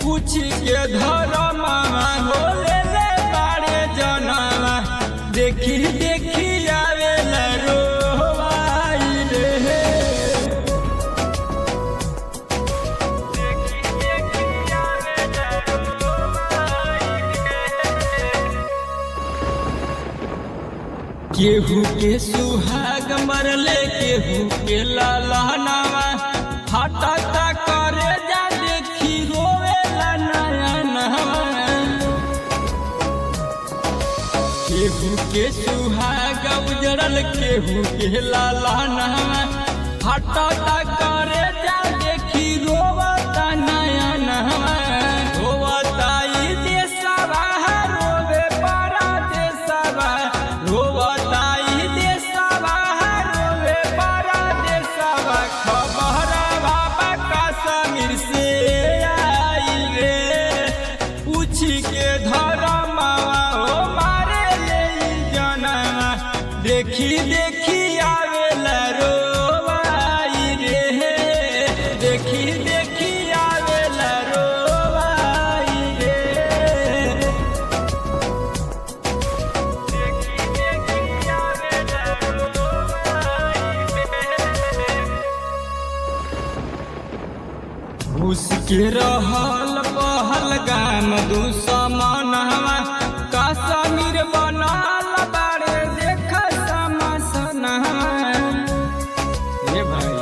पूछ के धर्म हो ले बारे जनवा देखी देखी आवे रोवाई रे। केहू के सुहाग मरले केहू के लालनावा हटा करे जा देखी रोवेला नया नवा। केहू के सुहाग उजड़ल केहू के लालनावा हटा करे जा देखी रोवता नया नवा। रोवता ई देशवा रोवे परा देशवा रोवता ई देशवा रोवे परा देशवा। खबर बाबा कश्मीर से आई रे पूछ के धर्मवा हो मारे ले जनवा देखी देखी आवेला रोवाई रे। देखी देखी आवेला रोवाई रे। देखी देखी आवेला रोवाई रे। घुस के रहल पहल गाम दुश्मनवा कश्मीर बनल बारे देख समसनवा। हे भाई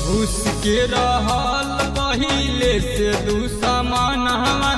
घुस के रहल पहिले से दुश्मनवा